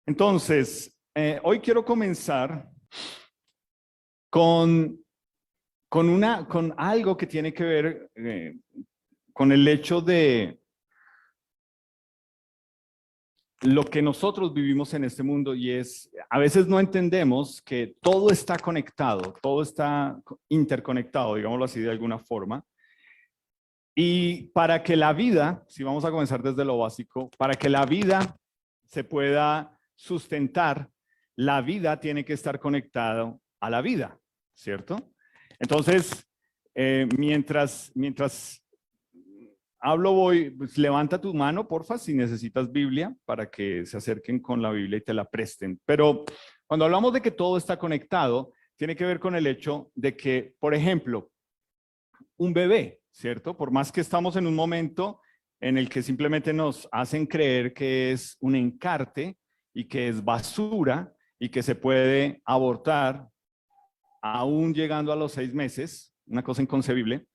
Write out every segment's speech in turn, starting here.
Entonces, hoy quiero comenzar con algo que tiene que ver con el hecho de lo que nosotros vivimos en este mundo, y es, a veces no entendemos que todo está conectado, todo está interconectado, digámoslo así de alguna forma. Y para que la vida, si vamos a comenzar desde lo básico, para que la vida se pueda sustentar, la vida tiene que estar conectada a la vida, ¿cierto? Entonces, mientras hablo pues, levanta tu mano, porfa, si necesitas Biblia, para que se acerquen con la Biblia y te la presten. Pero cuando hablamos de que todo está conectado, tiene que ver con el hecho de que, por ejemplo, un bebé, ¿cierto? Por más que estamos en un momento en el que simplemente nos hacen creer que es un encarte y que es basura y que se puede abortar aún llegando a los 6 meses, una cosa inconcebible,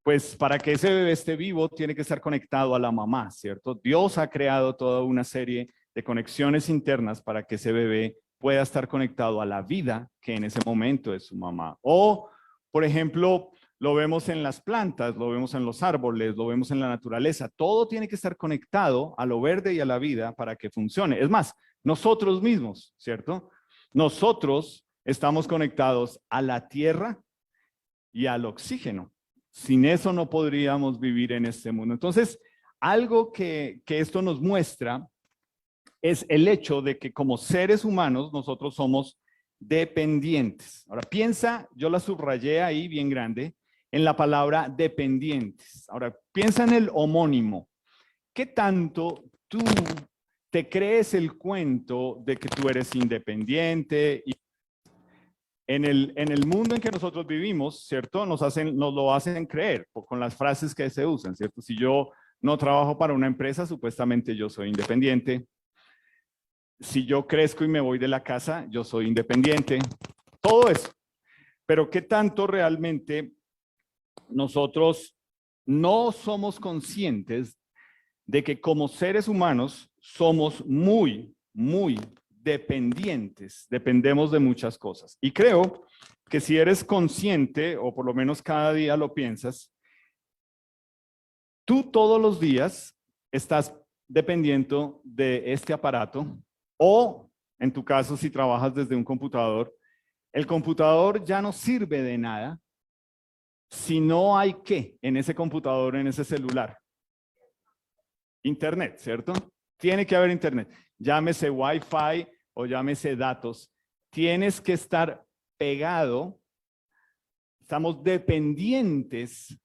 pues para que ese bebé esté vivo tiene que estar conectado a la mamá, ¿cierto? Dios ha creado toda una serie de conexiones internas para que ese bebé pueda estar conectado a la vida que en ese momento es su mamá. O, por ejemplo, lo vemos en las plantas, lo vemos en los árboles, lo vemos en la naturaleza. Todo tiene que estar conectado a lo verde y a la vida para que funcione. Es más, nosotros mismos, ¿cierto? Nosotros estamos conectados a la tierra y al oxígeno. Sin eso no podríamos vivir en este mundo. Entonces, algo que esto nos muestra es el hecho de que como seres humanos nosotros somos dependientes. Ahora piensa, yo la subrayé ahí bien grande, en la palabra dependientes. Ahora piensa en el homónimo. ¿Qué tanto tú te crees el cuento de que tú eres independiente? Y en el mundo en que nosotros vivimos, ¿cierto? Nos lo hacen creer con las frases que se usan, ¿cierto? Si yo no trabajo para una empresa, supuestamente yo soy independiente. Si yo crezco y me voy de la casa, yo soy independiente. Todo eso. Pero ¿qué tanto realmente nosotros no somos conscientes de que como seres humanos somos muy dependientes, dependemos de muchas cosas? Y creo que si eres consciente, o por lo menos cada día lo piensas, tú todos los días estás dependiendo de este aparato, o en tu caso, si trabajas desde un computador, el computador ya no sirve de nada si no hay qué en ese computador, en ese celular. Internet, ¿cierto? Tiene que haber internet. Llámese Wi-Fi o llámese datos. Tienes que estar pegado. Estamos dependientes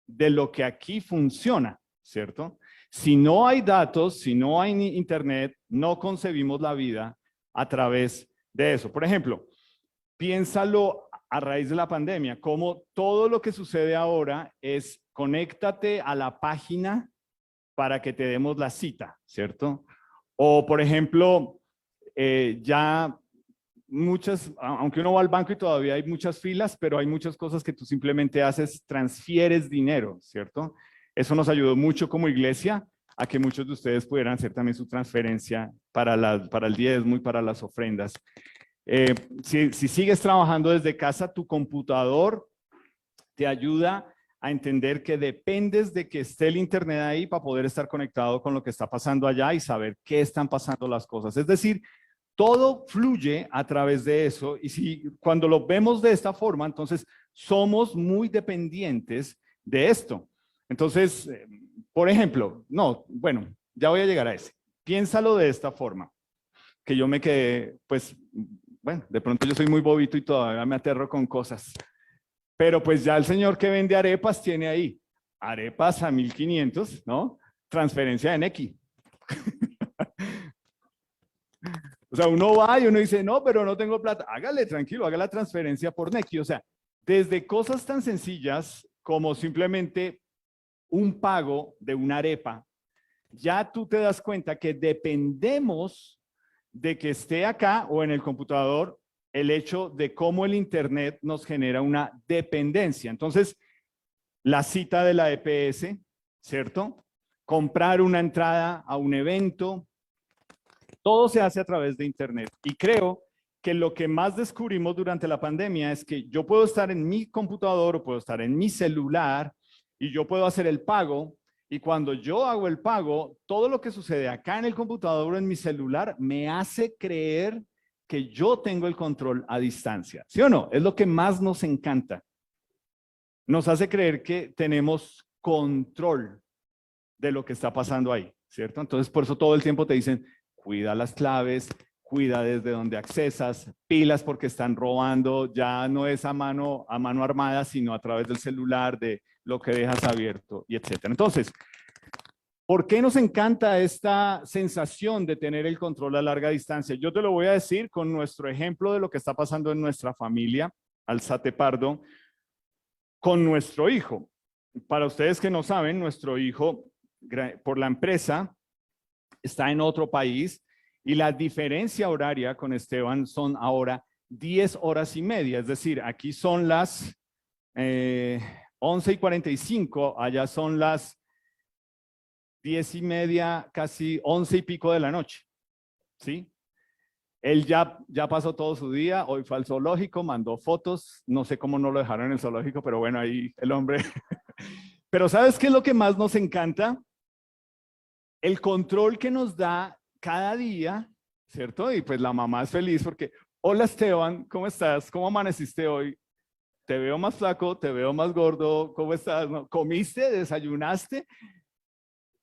de lo que aquí funciona, ¿cierto? Si no hay datos, si no hay internet, no concebimos la vida a través de eso. Por ejemplo, piénsalo a raíz de la pandemia, como todo lo que sucede ahora es conéctate a la página para que te demos la cita, ¿cierto? O, por ejemplo, ya muchas, aunque uno va al banco y todavía hay muchas filas, pero hay muchas cosas que tú simplemente haces, transfieres dinero, ¿cierto? Eso nos ayudó mucho como iglesia a que muchos de ustedes pudieran hacer también su transferencia para el diezmo y para las ofrendas. Si sigues trabajando desde casa, tu computador te ayuda a entender que dependes de que esté el internet ahí para poder estar conectado con lo que está pasando allá y saber qué están pasando las cosas. Es decir, todo fluye a través de eso, y si cuando lo vemos de esta forma, entonces somos muy dependientes de esto. Entonces, por ejemplo, bueno, ya voy a llegar a ese. Piénsalo de esta forma, que yo me quedé, pues, bueno, de pronto yo soy muy bobito y todavía me aterro con cosas. Pero pues ya el señor que vende arepas tiene ahí arepas a 1.500, ¿no? Transferencia de Nequi. O sea, uno va y uno dice, no, pero no tengo plata. Hágale, tranquilo, haga la transferencia por Nequi. O sea, desde cosas tan sencillas como simplemente un pago de una arepa, ya tú te das cuenta que dependemos de que esté acá o en el computador el hecho de cómo el internet nos genera una dependencia. Entonces, la cita de la EPS, ¿cierto? Comprar una entrada a un evento, Todo se hace a través de Internet. Y creo que lo que más descubrimos durante la pandemia es que yo puedo estar en mi computador o puedo estar en mi celular y yo puedo hacer el pago. Y cuando yo hago el pago, todo lo que sucede acá en el computador o en mi celular me hace creer que yo tengo el control a distancia. ¿Sí o no? Es lo que más nos encanta. Nos hace creer que tenemos control de lo que está pasando ahí, ¿cierto? Entonces, por eso todo el tiempo te dicen, cuida las claves, cuida desde donde accesas, pilas porque están robando, ya no es a mano armada, sino a través del celular, de lo que dejas abierto, y etcétera. Entonces, ¿por qué nos encanta esta sensación de tener el control a larga distancia? Yo te lo voy a decir con nuestro ejemplo de lo que está pasando en nuestra familia, Alzate Pardo, con nuestro hijo. Para ustedes que no saben, nuestro hijo, por la empresa, está en otro país y la diferencia horaria con Esteban son ahora 10 horas y media. Es decir, aquí son las 11:45, allá son las 10 y media, casi 11 y pico de la noche. ¿Sí? Él ya pasó todo su día, hoy fue al zoológico, mandó fotos, no sé cómo no lo dejaron en el zoológico, pero bueno, ahí el hombre. Pero ¿sabes qué es lo que más nos encanta? El control que nos da cada día, ¿cierto? Y pues la mamá es feliz porque, hola Esteban, ¿cómo estás? ¿Cómo amaneciste hoy? Te veo más flaco, te veo más gordo, ¿cómo estás? ¿No? ¿Comiste? ¿Desayunaste?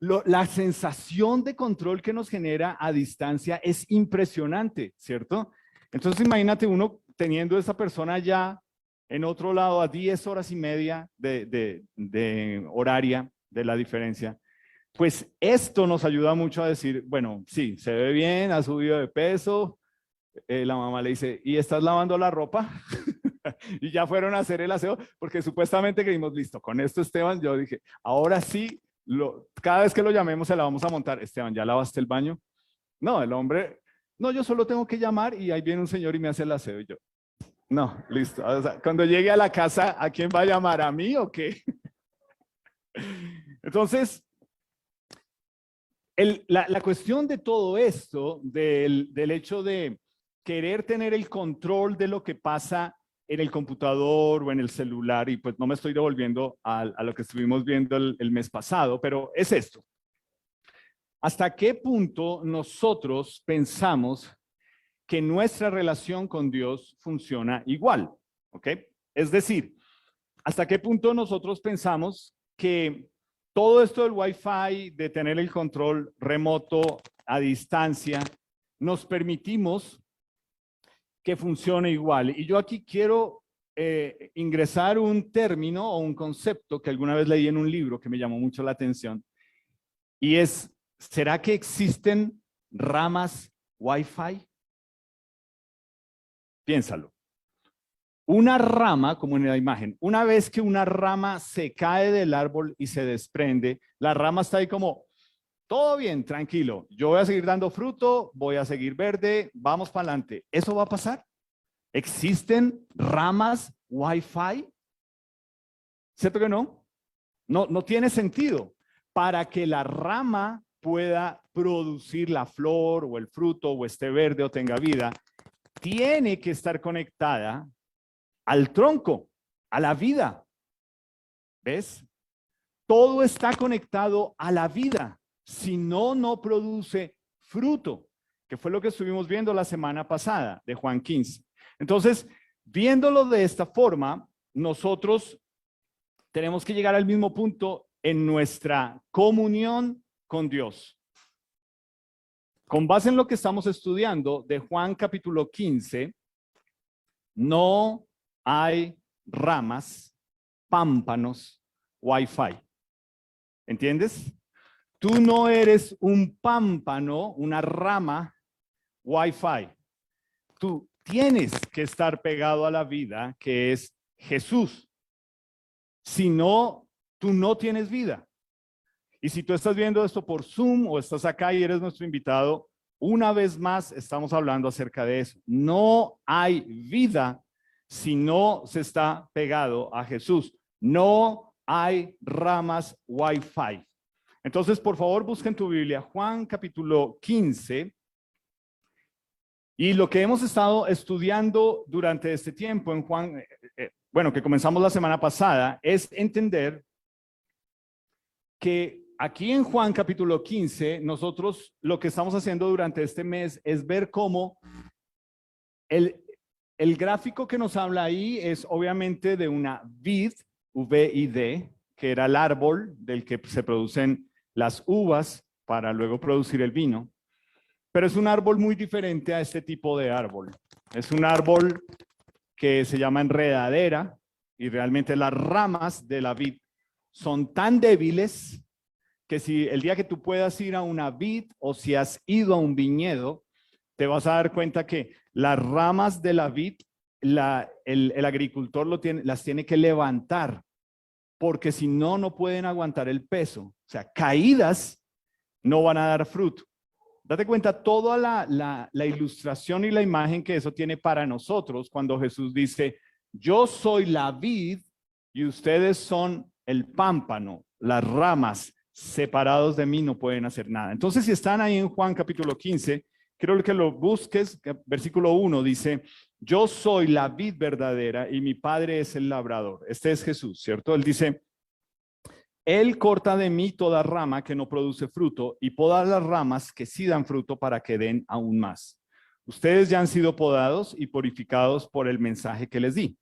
La sensación de control que nos genera a distancia es impresionante, ¿cierto? Entonces imagínate uno teniendo a esa persona ya en otro lado a 10 horas y media de horaria de la diferencia. Pues esto nos ayuda mucho a decir, bueno, sí, se ve bien, ha subido de peso. La mamá le dice, ¿y estás lavando la ropa? Y ya fueron a hacer el aseo, porque supuestamente creímos, listo, con esto Esteban, yo dije, ahora sí, cada vez que lo llamemos se la vamos a montar. Esteban, ¿ya lavaste el baño? No, el hombre, no, yo solo tengo que llamar y ahí viene un señor y me hace el aseo. Y yo, no, listo. O sea, cuando llegue a la casa, ¿a quién va a llamar? ¿A mí o qué? Entonces, la cuestión de todo esto, del hecho de querer tener el control de lo que pasa en el computador o en el celular, y pues no me estoy devolviendo a lo que estuvimos viendo el mes pasado, pero es esto. ¿Hasta qué punto nosotros pensamos que nuestra relación con Dios funciona igual? ¿Ok? Es decir, ¿hasta qué punto nosotros pensamos que todo esto del Wi-Fi, de tener el control remoto a distancia, nos permitimos que funcione igual? Y yo aquí quiero ingresar un término o un concepto que alguna vez leí en un libro que me llamó mucho la atención, y es, ¿será que existen ramas Wi-Fi? Piénsalo. Una rama, como en la imagen, una vez que una rama se cae del árbol y se desprende, la rama está ahí como, todo bien, tranquilo, yo voy a seguir dando fruto, voy a seguir verde, vamos para adelante. ¿Eso va a pasar? ¿Existen ramas Wi-Fi? ¿Cierto que no? No tiene sentido. Para que la rama pueda producir la flor o el fruto o esté verde o tenga vida, tiene que estar conectada al tronco, a la vida. ¿Ves? Todo está conectado a la vida. Si no, no produce fruto, que fue lo que estuvimos viendo la semana pasada de Juan 15. Entonces, viéndolo de esta forma, nosotros tenemos que llegar al mismo punto en nuestra comunión con Dios. Con base en lo que estamos estudiando de Juan capítulo 15, no hay ramas, pámpanos, Wi-Fi. ¿Entiendes? Tú no eres un pámpano, una rama Wi-Fi. Tú tienes que estar pegado a la vida, que es Jesús. Si no, tú no tienes vida. Y si tú estás viendo esto por Zoom o estás acá y eres nuestro invitado, una vez más estamos hablando acerca de eso. No hay vida si no se está pegado a Jesús. No hay ramas Wi-Fi. Entonces, por favor, busquen tu Biblia. Juan capítulo 15. Y lo que hemos estado estudiando durante este tiempo en Juan, bueno, que comenzamos la semana pasada, es entender que aquí en Juan capítulo 15, nosotros lo que estamos haciendo durante este mes es ver cómo el, el gráfico que nos habla ahí es obviamente de una vid, V-I-D, que era el árbol del que se producen las uvas para luego producir el vino. Pero es un árbol muy diferente a este tipo de árbol. Es un árbol que se llama enredadera y realmente las ramas de la vid son tan débiles que si el día que tú puedas ir a una vid o si has ido a un viñedo, te vas a dar cuenta que las ramas de la vid, el agricultor las tiene que levantar, porque si no, no pueden aguantar el peso. O sea, caídas no van a dar fruto. Date cuenta toda la ilustración y la imagen que eso tiene para nosotros cuando Jesús dice, yo soy la vid y ustedes son el pámpano, las ramas, separados de mí no pueden hacer nada. Entonces, si están ahí en Juan capítulo 15, quiero que lo busques, versículo 1 dice, yo soy la vid verdadera y mi padre es el labrador. Este es Jesús, ¿cierto? Él dice, él corta de mí toda rama que no produce fruto y poda las ramas que sí dan fruto para que den aún más. Ustedes ya han sido podados y purificados por el mensaje que les di.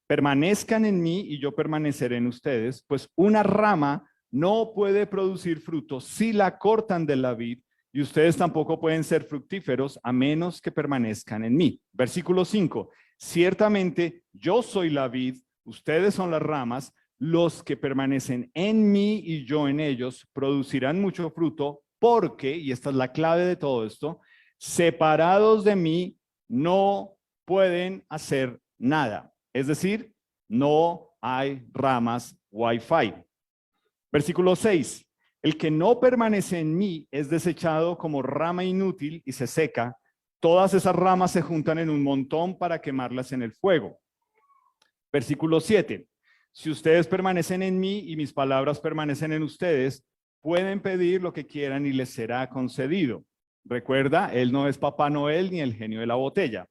Permanezcan en mí y yo permaneceré en ustedes, pues una rama no puede producir fruto si la cortan de la vid y ustedes tampoco pueden ser fructíferos a menos que permanezcan en mí. Versículo 5. Ciertamente yo soy la vid, ustedes son las ramas. Los que permanecen en mí y yo en ellos producirán mucho fruto porque, y esta es la clave de todo esto, separados de mí no pueden hacer nada. Es decir, no hay ramas Wi-Fi. Versículo 6. El que no permanece en mí es desechado como rama inútil y se seca. Todas esas ramas se juntan en un montón para quemarlas en el fuego. Versículo 7. Si ustedes permanecen en mí y mis palabras permanecen en ustedes, pueden pedir lo que quieran y les será concedido. Recuerda, él no es Papá Noel ni el genio de la botella.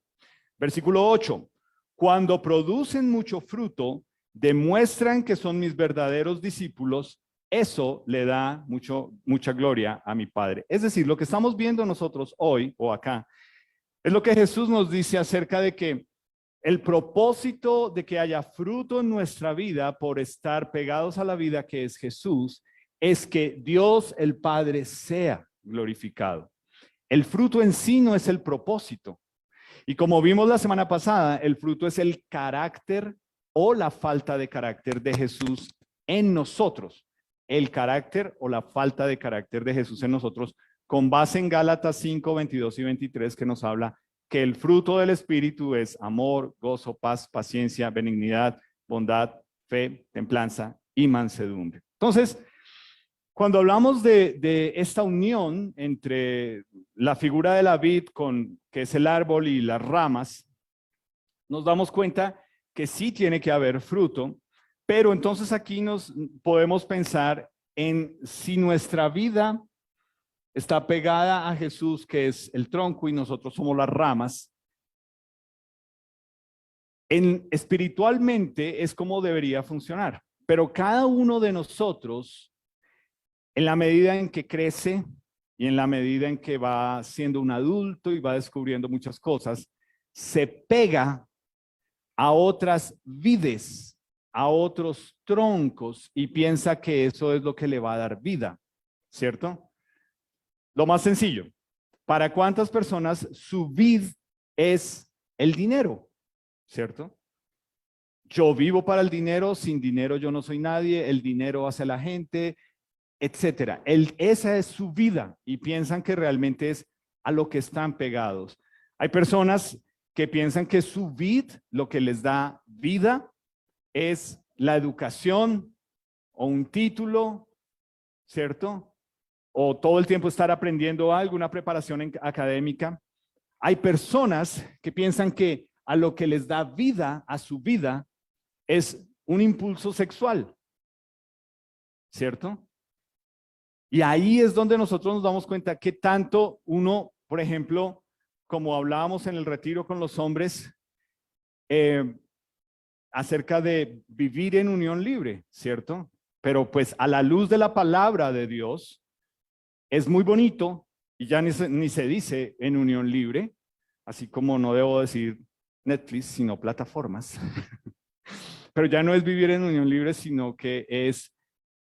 Versículo 8. Cuando producen mucho fruto, demuestran que son mis verdaderos discípulos. Eso le da mucha gloria a mi Padre. Es decir, lo que estamos viendo nosotros hoy o acá es lo que Jesús nos dice acerca de que el propósito de que haya fruto en nuestra vida por estar pegados a la vida que es Jesús, es que Dios el Padre sea glorificado. El fruto en sí no es el propósito. Y como vimos la semana pasada, el fruto es el carácter o la falta de carácter de Jesús en nosotros. El carácter o la falta de carácter de Jesús en nosotros, con base en Gálatas 5, 22 y 23, que nos habla que el fruto del Espíritu es amor, gozo, paz, paciencia, benignidad, bondad, fe, templanza y mansedumbre. Entonces, cuando hablamos de esta unión entre la figura de la vid, que es el árbol, y las ramas, nos damos cuenta que sí tiene que haber fruto, pero entonces aquí nos podemos pensar en si nuestra vida está pegada a Jesús, que es el tronco, y nosotros somos las ramas. Espiritualmente es como debería funcionar, pero cada uno de nosotros, en la medida en que crece y en la medida en que va siendo un adulto y va descubriendo muchas cosas, se pega a otras vides, a otros troncos y piensa que eso es lo que le va a dar vida, ¿cierto? Lo más sencillo, ¿para cuántas personas su vid es el dinero? ¿Cierto? Yo vivo para el dinero, sin dinero yo no soy nadie, el dinero hace a la gente, etcétera. Esa es su vida y piensan que realmente es a lo que están pegados. Hay personas que piensan que su vid, lo que les da vida, es la educación o un título, ¿cierto? O todo el tiempo estar aprendiendo algo, una preparación académica. Hay personas que piensan que a lo que les da vida a su vida es un impulso sexual, ¿cierto? Y ahí es donde nosotros nos damos cuenta que tanto uno, por ejemplo, como hablábamos en el retiro con los hombres, acerca de vivir en unión libre, ¿cierto? Pero pues a la luz de la palabra de Dios, es muy bonito y ya ni se dice en unión libre, así como no debo decir Netflix, sino plataformas. Pero ya no es vivir en unión libre, sino que es,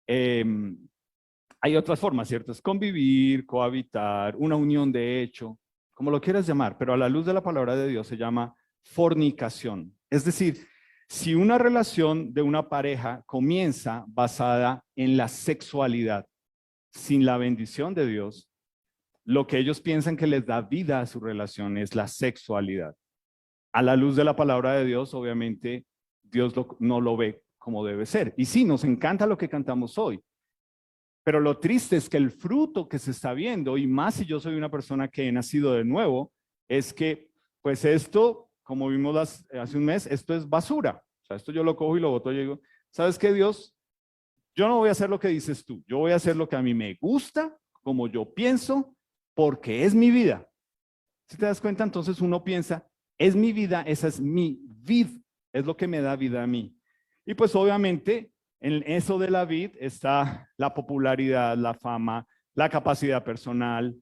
hay otras formas, ¿cierto? Es convivir, cohabitar, una unión de hecho, como lo quieras llamar, pero a la luz de la palabra de Dios se llama fornicación. Es decir, si una relación de una pareja comienza basada en la sexualidad, sin la bendición de Dios, lo que ellos piensan que les da vida a su relación es la sexualidad. A la luz de la palabra de Dios, obviamente, Dios no lo ve como debe ser. Y sí, nos encanta lo que cantamos hoy, pero lo triste es que el fruto que se está viendo, y más si yo soy una persona que he nacido de nuevo, es que, pues esto, como vimos hace un mes, esto es basura. O sea, esto yo lo cojo y lo boto y digo, ¿sabes qué, Dios? Yo no voy a hacer lo que dices tú. Yo voy a hacer lo que a mí me gusta, como yo pienso, porque es mi vida. Si te das cuenta, entonces uno piensa, es mi vida, esa es mi vid, es lo que me da vida a mí. Y pues obviamente en eso de la vid está la popularidad, la fama, la capacidad personal,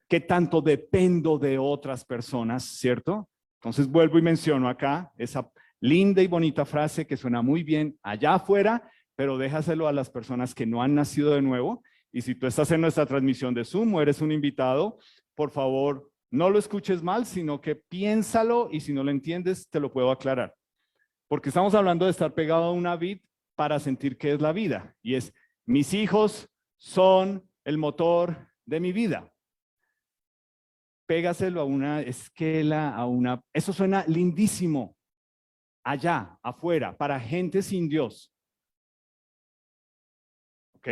que tanto dependo de otras personas, ¿cierto? Entonces vuelvo y menciono acá esa linda y bonita frase que suena muy bien allá afuera, pero déjaselo a las personas que no han nacido de nuevo. Y si tú estás en nuestra transmisión de Zoom o eres un invitado, por favor, no lo escuches mal, sino que piénsalo y si no lo entiendes, te lo puedo aclarar. Porque estamos hablando de estar pegado a una vid para sentir que es la vida. Y es, mis hijos son el motor de mi vida. Pégaselo a una esquela, a una... Eso suena lindísimo. Allá, afuera, para gente sin Dios. ¿Ok?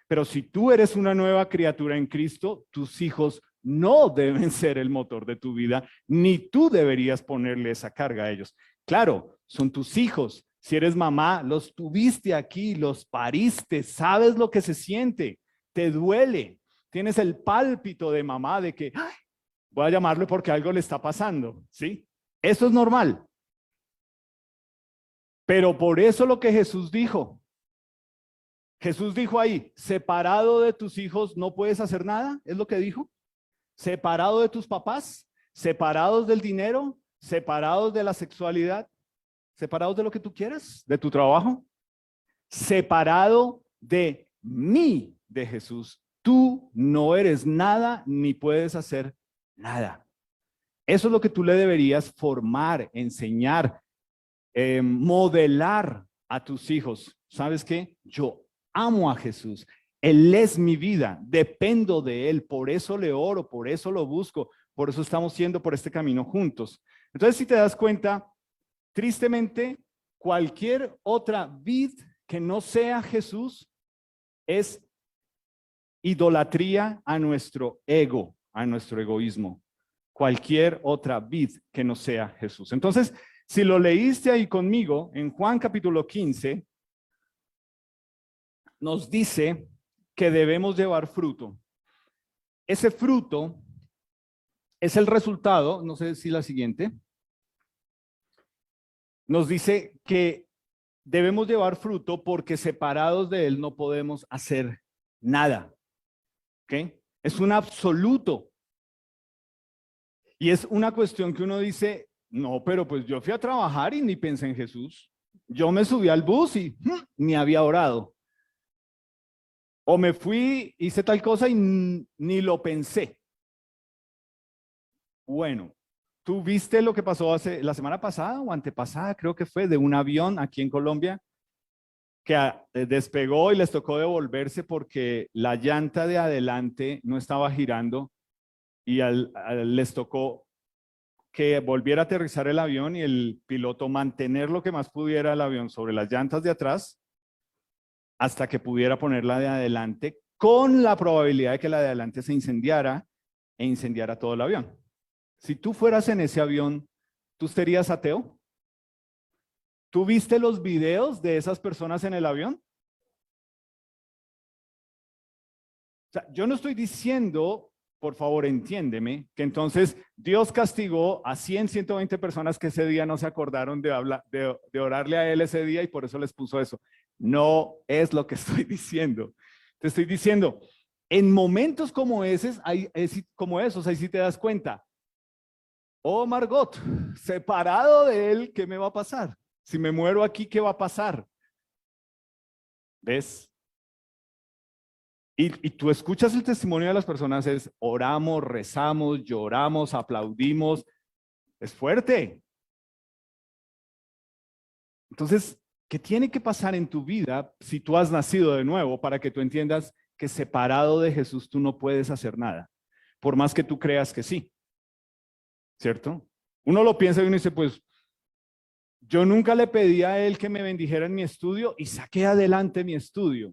Pero si tú eres una nueva criatura en Cristo, tus hijos no deben ser el motor de tu vida, ni tú deberías ponerle esa carga a ellos. Claro, son tus hijos. Si eres mamá, los tuviste aquí, los pariste, sabes lo que se siente, te duele, tienes el pálpito de mamá de que ¡ay! Voy a llamarle porque algo le está pasando, ¿sí? Eso es normal. Pero por eso lo que Jesús dijo ahí, separado de tus hijos no puedes hacer nada, es lo que dijo. Separado de tus papás, separados del dinero, separados de la sexualidad, separados de lo que tú quieras, de tu trabajo, separado de mí, de Jesús. Tú no eres nada ni puedes hacer nada. Eso es lo que tú le deberías formar, enseñar, modelar a tus hijos. ¿Sabes qué? Yo amo a Jesús. Él es mi vida, dependo de Él, por eso le oro, por eso lo busco, por eso estamos yendo por este camino juntos. Entonces, si te das cuenta, tristemente, cualquier otra vid que no sea Jesús es idolatría a nuestro ego, a nuestro egoísmo. Cualquier otra vid que no sea Jesús. Entonces, si lo leíste ahí conmigo, en Juan capítulo 15, nos dice que debemos llevar fruto. Ese fruto es el resultado, no sé si la siguiente, nos dice que debemos llevar fruto porque separados de él no podemos hacer nada. ¿Ok? Es un absoluto. Y es una cuestión que uno dice, no, pero pues yo fui a trabajar y ni pensé en Jesús. Yo me subí al bus y ni había orado. O me fui, hice tal cosa y ni lo pensé. Bueno, ¿tú viste lo que pasó la semana pasada o antepasada? Creo que fue de un avión aquí en Colombia que despegó y les tocó devolverse porque la llanta de adelante no estaba girando y les tocó que volviera a aterrizar el avión y el piloto mantener lo que más pudiera el avión sobre las llantas de atrás hasta que pudiera poner la de adelante con la probabilidad de que la de adelante se incendiara e incendiara todo el avión. Si tú fueras en ese avión, ¿tú serías ateo? ¿Tú viste los videos de esas personas en el avión? O sea, yo no estoy diciendo, por favor, entiéndeme, que entonces Dios castigó a 100, 120 personas que ese día no se acordaron de orarle a Él ese día y por eso les puso eso. No es lo que estoy diciendo. Te estoy diciendo, en momentos como esos, ahí sí te das cuenta. Oh, Margot, separado de Él, ¿qué me va a pasar? Si me muero aquí, ¿qué va a pasar? ¿Ves? Y tú escuchas el testimonio de las personas, es oramos, rezamos, lloramos, aplaudimos, es fuerte. Entonces, ¿qué tiene que pasar en tu vida si tú has nacido de nuevo para que tú entiendas que separado de Jesús tú no puedes hacer nada? Por más que tú creas que sí, ¿cierto? Uno lo piensa y uno dice, pues yo nunca le pedí a Él que me bendijera en mi estudio y saqué adelante mi estudio.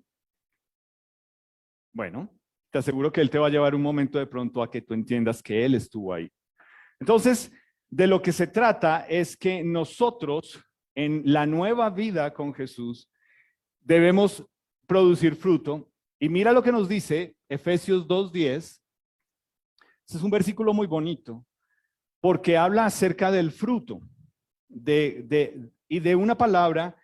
Bueno, te aseguro que Él te va a llevar un momento de pronto a que tú entiendas que Él estuvo ahí. Entonces, de lo que se trata es que nosotros en la nueva vida con Jesús debemos producir fruto. Y mira lo que nos dice Efesios 2:10. Este es un versículo muy bonito porque habla acerca del fruto y de una palabra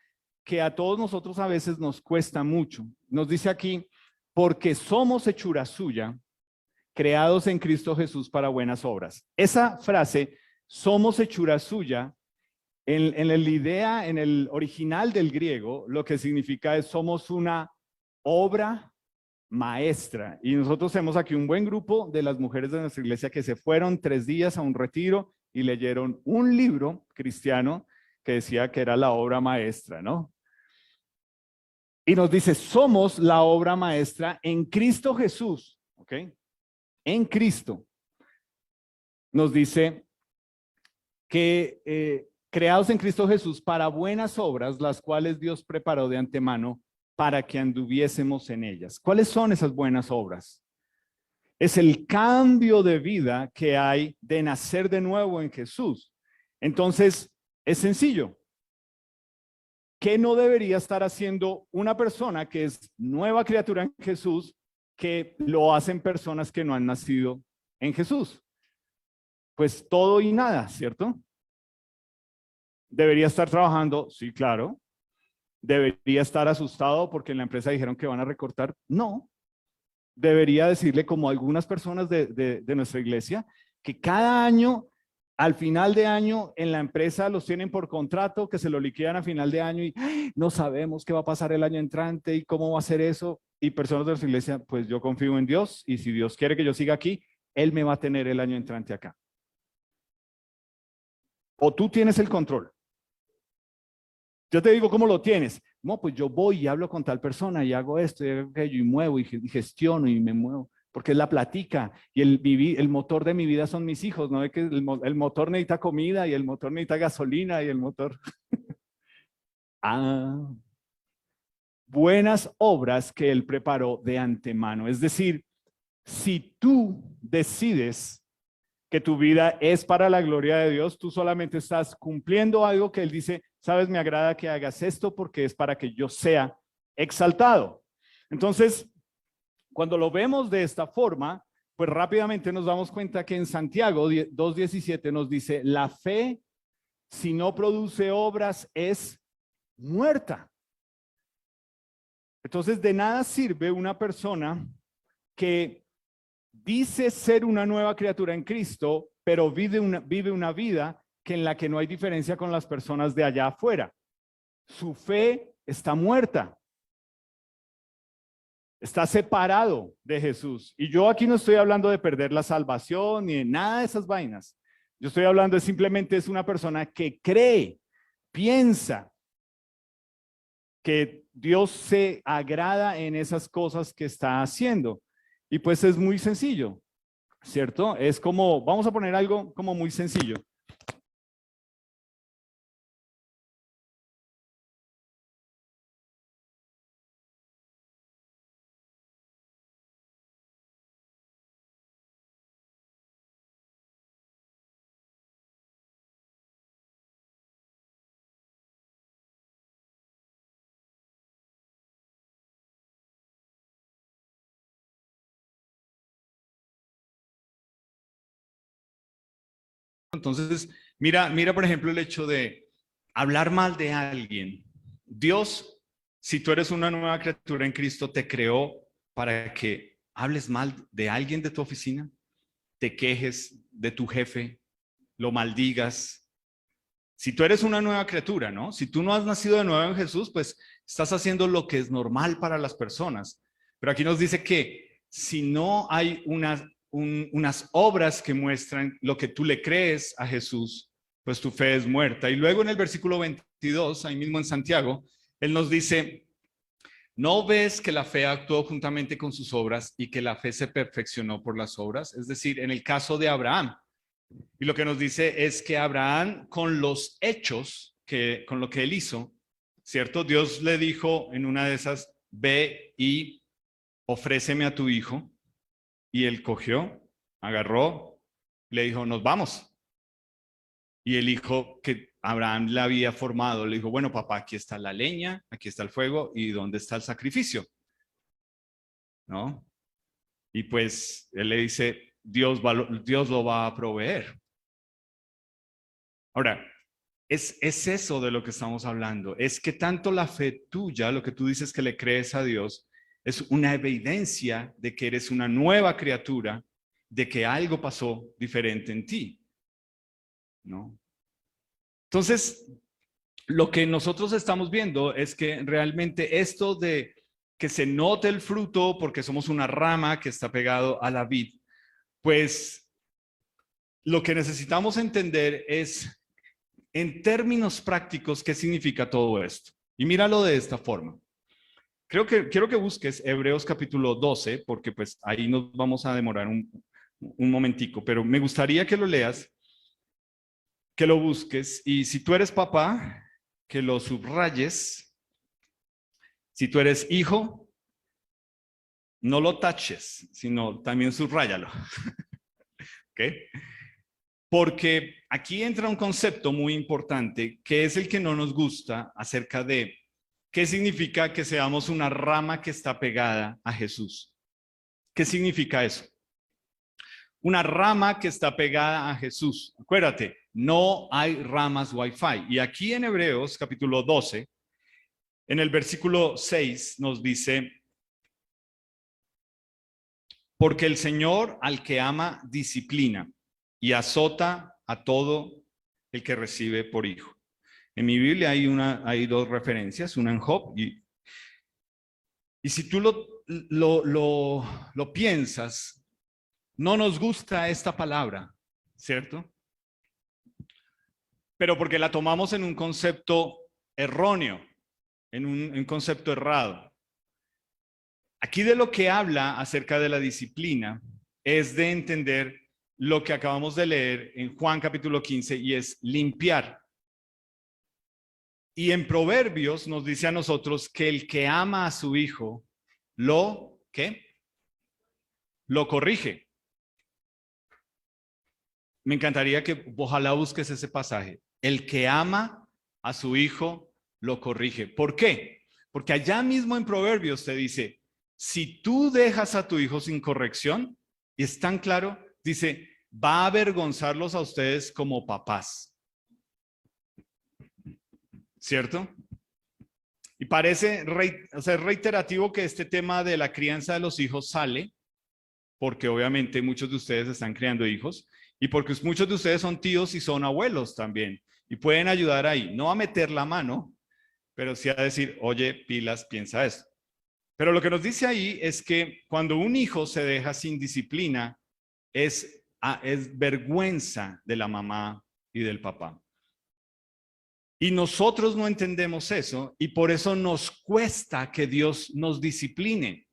que a todos nosotros a veces nos cuesta mucho. Nos dice aquí, porque somos hechura suya, creados en Cristo Jesús para buenas obras. Esa frase, somos hechura suya, en el idea, en el original del griego, lo que significa es somos una obra maestra. Y nosotros tenemos aquí un buen grupo de las mujeres de nuestra iglesia que se fueron 3 días a un retiro y leyeron un libro cristiano que decía que era la obra maestra, ¿no? Y nos dice, somos la obra maestra en Cristo Jesús, ¿ok? En Cristo. Nos dice que creados en Cristo Jesús para buenas obras, las cuales Dios preparó de antemano para que anduviésemos en ellas. ¿Cuáles son esas buenas obras? Es el cambio de vida que hay de nacer de nuevo en Jesús. Entonces, es sencillo. ¿Qué no debería estar haciendo una persona que es nueva criatura en Jesús que lo hacen personas que no han nacido en Jesús? Pues todo y nada, ¿cierto? ¿Debería estar trabajando? Sí, claro. ¿Debería estar asustado porque en la empresa dijeron que van a recortar? No. Debería decirle, como algunas personas de nuestra iglesia, que cada año, al final de año, en la empresa los tienen por contrato, que se lo liquidan a final de año y ¡ay! No sabemos qué va a pasar el año entrante y cómo va a ser eso. Y personas de nuestra iglesia, pues yo confío en Dios y si Dios quiere que yo siga aquí, Él me va a tener el año entrante acá. O tú tienes el control. Yo te digo cómo lo tienes. No, pues yo voy y hablo con tal persona y hago esto y hago aquello y muevo y gestiono y me muevo. Porque es la platica y el motor de mi vida son mis hijos, ¿no? Es que el motor necesita comida y el motor necesita gasolina y el motor. Ah, buenas obras que Él preparó de antemano. Es decir, si tú decides que tu vida es para la gloria de Dios, tú solamente estás cumpliendo algo que Él dice, sabes, me agrada que hagas esto porque es para que yo sea exaltado. Entonces, cuando lo vemos de esta forma, pues rápidamente nos damos cuenta que en Santiago 2:17 nos dice, la fe, si no produce obras, es muerta. Entonces, de nada sirve una persona que dice ser una nueva criatura en Cristo, pero vive una vida que en la que no hay diferencia con las personas de allá afuera. Su fe está muerta. Está separado de Jesús. Y yo aquí no estoy hablando de perder la salvación ni de nada de esas vainas. Yo estoy hablando de simplemente es una persona que cree, piensa que Dios se agrada en esas cosas que está haciendo. Y pues es muy sencillo, ¿cierto? Es como, vamos a poner algo como muy sencillo. Entonces, mira por ejemplo el hecho de hablar mal de alguien. Dios, si tú eres una nueva criatura en Cristo, te creó para que hables mal de alguien de tu oficina, te quejes de tu jefe, lo maldigas. Si tú eres una nueva criatura, ¿no? Si tú no has nacido de nuevo en Jesús, pues estás haciendo lo que es normal para las personas. Pero aquí nos dice que si no hay unas obras que muestran lo que tú le crees a Jesús, pues tu fe es muerta. Y luego en el versículo 22, ahí mismo en Santiago, él nos dice, ¿no ves que la fe actuó juntamente con sus obras y que la fe se perfeccionó por las obras? Es decir, en el caso de Abraham. Y lo que nos dice es que Abraham, con los hechos, con lo que él hizo, ¿cierto? Dios le dijo en una de esas, ve y ofréceme a tu hijo. Y él cogió, agarró, le dijo, nos vamos. Y el hijo que Abraham le había formado, le dijo, bueno, papá, aquí está la leña, aquí está el fuego, ¿y dónde está el sacrificio? ¿No? Y pues él le dice, Dios lo va a proveer. Ahora, es eso de lo que estamos hablando. Es que tanto la fe tuya, lo que tú dices que le crees a Dios, es una evidencia de que eres una nueva criatura, de que algo pasó diferente en ti, ¿no? Entonces, lo que nosotros estamos viendo es que realmente esto de que se note el fruto porque somos una rama que está pegado a la vid, pues lo que necesitamos entender es en términos prácticos qué significa todo esto. Y míralo de esta forma. Quiero que busques Hebreos capítulo 12, porque pues ahí nos vamos a demorar un momentico, pero me gustaría que lo leas, que lo busques, y si tú eres papá, que lo subrayes. Si tú eres hijo, no lo taches, sino también subráyalo. ¿Ok? Porque aquí entra un concepto muy importante, que es el que no nos gusta acerca de qué significa que seamos una rama que está pegada a Jesús. ¿Qué significa eso? Una rama que está pegada a Jesús. Acuérdate, no hay ramas Wi-Fi. Y aquí en Hebreos capítulo 12, en el versículo 6 nos dice, porque el Señor al que ama disciplina y azota a todo el que recibe por hijo. En mi Biblia hay dos referencias, una en Job y si tú lo piensas, no nos gusta esta palabra, ¿cierto? Pero porque la tomamos en un concepto erróneo, en un concepto errado. Aquí de lo que habla acerca de la disciplina es de entender lo que acabamos de leer en Juan capítulo 15 y es limpiar. Y en Proverbios nos dice a nosotros que el que ama a su hijo ¿qué? Lo corrige. Me encantaría que ojalá busques ese pasaje. El que ama a su hijo lo corrige. ¿Por qué? Porque allá mismo en Proverbios te dice, si tú dejas a tu hijo sin corrección, y es tan claro, dice, va a avergonzarlos a ustedes como papás. ¿Cierto? Y parece reiterativo que este tema de la crianza de los hijos sale, porque obviamente muchos de ustedes están criando hijos, y porque muchos de ustedes son tíos y son abuelos también, y pueden ayudar ahí, no a meter la mano, pero sí a decir, oye, pilas, piensa esto. Pero lo que nos dice ahí es que cuando un hijo se deja sin disciplina, es vergüenza de la mamá y del papá. Y nosotros no entendemos eso y por eso nos cuesta que Dios nos discipline.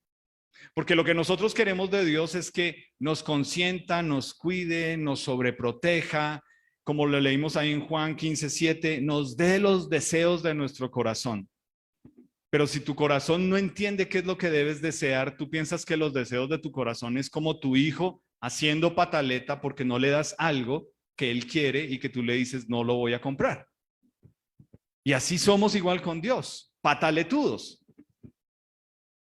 Porque lo que nosotros queremos de Dios es que nos consienta, nos cuide, nos sobreproteja, como lo leímos ahí en Juan 15:7, nos dé los deseos de nuestro corazón. Pero si tu corazón no entiende qué es lo que debes desear, tú piensas que los deseos de tu corazón es como tu hijo haciendo pataleta porque no le das algo que él quiere y que tú le dices, no lo voy a comprar. Y así somos igual con Dios, pataletudos.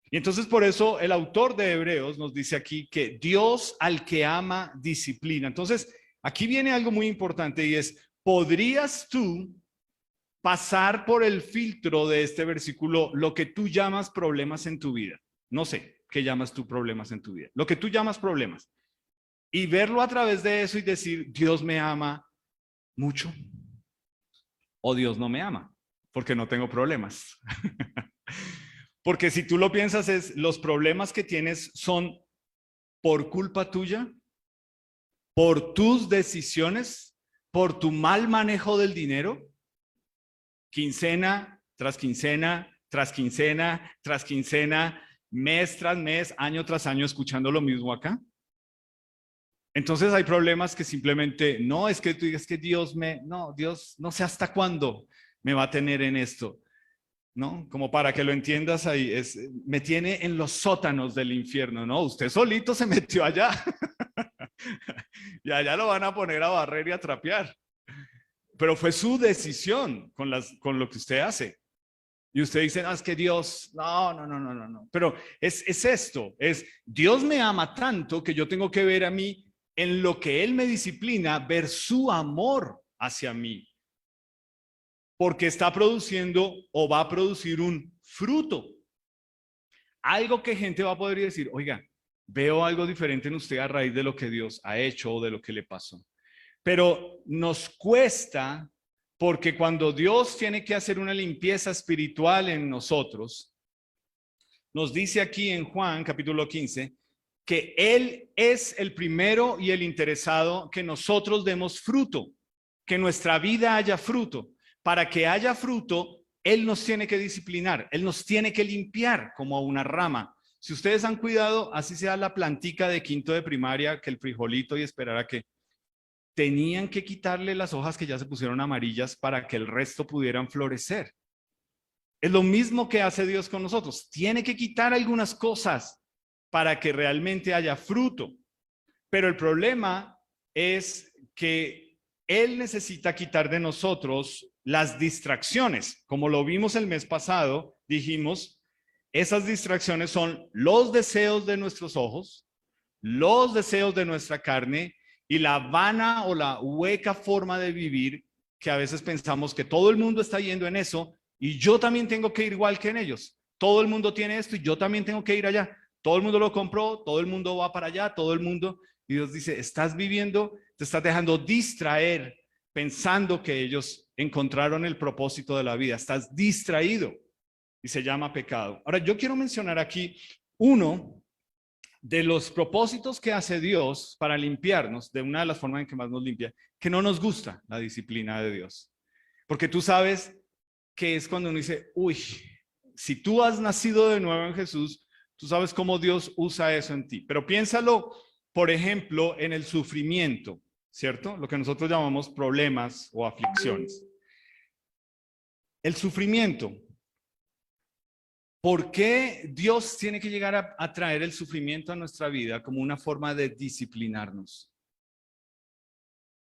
Y entonces por eso el autor de Hebreos nos dice aquí que Dios al que ama disciplina. Entonces, Aquí viene algo muy importante y es, ¿podrías tú pasar por el filtro de este versículo lo que tú llamas problemas en tu vida? No sé, ¿qué llamas tú problemas en tu vida? Lo que tú llamas problemas. Y verlo a través de eso y decir, Dios me ama mucho o Dios no me ama, porque no tengo problemas. Porque si tú lo piensas, es los problemas que tienes son por culpa tuya, por tus decisiones, por tu mal manejo del dinero, quincena tras quincena, tras quincena, tras quincena, mes tras mes, año tras año, escuchando lo mismo acá. Entonces hay problemas que simplemente, no, es que tú digas que Dios no, Dios, no sé hasta cuándo me va a tener en esto, ¿no? Como para que lo entiendas ahí, me tiene en los sótanos del infierno, ¿no? Usted solito se metió allá. Y allá lo van a poner a barrer y a trapear. Pero fue su decisión con lo que usted hace. Y usted dice, no, es que Dios, no. Pero es esto, Dios me ama tanto que yo tengo que ver a mí en lo que Él me disciplina, ver su amor hacia mí. Porque está produciendo o va a producir un fruto. Algo que gente va a poder decir, oiga, veo algo diferente en usted a raíz de lo que Dios ha hecho o de lo que le pasó. Pero nos cuesta porque cuando Dios tiene que hacer una limpieza espiritual en nosotros, nos dice aquí en Juan capítulo 15, que Él es el primero y el interesado que nosotros demos fruto, que nuestra vida haya fruto. Para que haya fruto, Él nos tiene que disciplinar, Él nos tiene que limpiar como a una rama. Si ustedes han cuidado, así sea la plantica de quinto de primaria, que el frijolito y esperar a que tenían que quitarle las hojas que ya se pusieron amarillas para que el resto pudieran florecer. Es lo mismo que hace Dios con nosotros. Tiene que quitar algunas cosas para que realmente haya fruto. Pero el problema es que Él necesita quitar de nosotros las distracciones. Como lo vimos el mes pasado, dijimos, esas distracciones son los deseos de nuestros ojos, los deseos de nuestra carne y la vana o la hueca forma de vivir que a veces pensamos que todo el mundo está yendo en eso y yo también tengo que ir igual que en ellos. Todo el mundo tiene esto y yo también tengo que ir allá. Todo el mundo lo compró, todo el mundo va para allá, todo el mundo. Y Dios dice, estás viviendo, te estás dejando distraer pensando que ellos encontraron el propósito de la vida. Estás distraído y se llama pecado. Ahora, yo quiero mencionar aquí uno de los propósitos que hace Dios para limpiarnos, de una de las formas en que más nos limpia, que no nos gusta la disciplina de Dios. Porque tú sabes que es cuando uno dice, uy, si tú has nacido de nuevo en Jesús, tú sabes cómo Dios usa eso en ti. Pero piénsalo, por ejemplo, en el sufrimiento, ¿cierto? Lo que nosotros llamamos problemas o aflicciones. El sufrimiento. ¿Por qué Dios tiene que llegar a traer el sufrimiento a nuestra vida como una forma de disciplinarnos?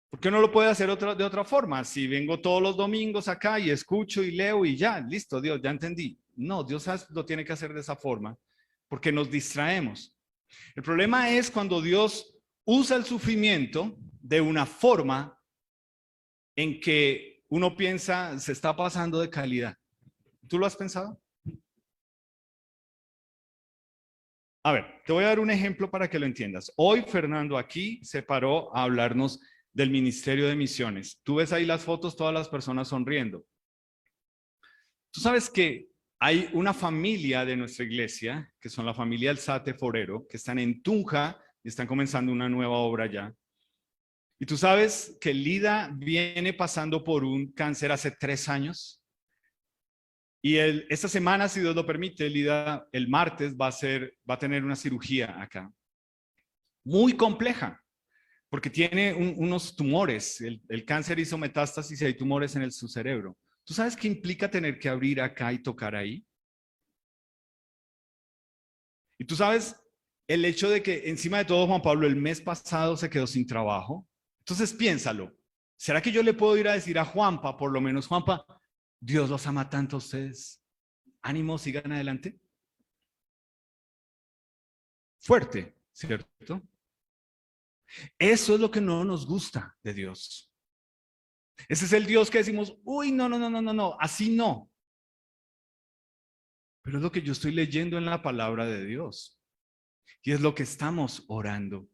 ¿Por qué no lo puede hacer de otra forma? Si vengo todos los domingos acá y escucho y leo y ya, listo, Dios, ya entendí. No, Dios lo tiene que hacer de esa forma porque nos distraemos. El problema es cuando Dios usa el sufrimiento de una forma en que uno piensa se está pasando de calidad. ¿Tú lo has pensado? A ver, te voy a dar un ejemplo para que lo entiendas. Hoy Fernando aquí se paró a hablarnos del Ministerio de Misiones. Tú ves ahí las fotos, todas las personas sonriendo. Tú sabes que hay una familia de nuestra iglesia, que son la familia Alzate Forero, que están en Tunja y están comenzando una nueva obra allá. Y tú sabes que Lida viene pasando por un cáncer hace 3 años. Y esta semana, si Dios lo permite, Lida el martes va a tener una cirugía acá. Muy compleja, porque tiene unos tumores. El cáncer hizo metástasis y hay tumores en su cerebro. ¿Tú sabes qué implica tener que abrir acá y tocar ahí? Y tú sabes el hecho de que encima de todo Juan Pablo el mes pasado se quedó sin trabajo. Entonces piénsalo. ¿Será que yo le puedo ir a decir a Juanpa, por lo menos Juanpa, Dios los ama tanto a ustedes? Ánimo, sigan adelante. Fuerte, ¿cierto? Eso es lo que no nos gusta de Dios. Ese es el Dios que decimos, uy, no, no, no, no, no, no, así no. Pero es lo que yo estoy leyendo en la palabra de Dios. Y es lo que estamos orando.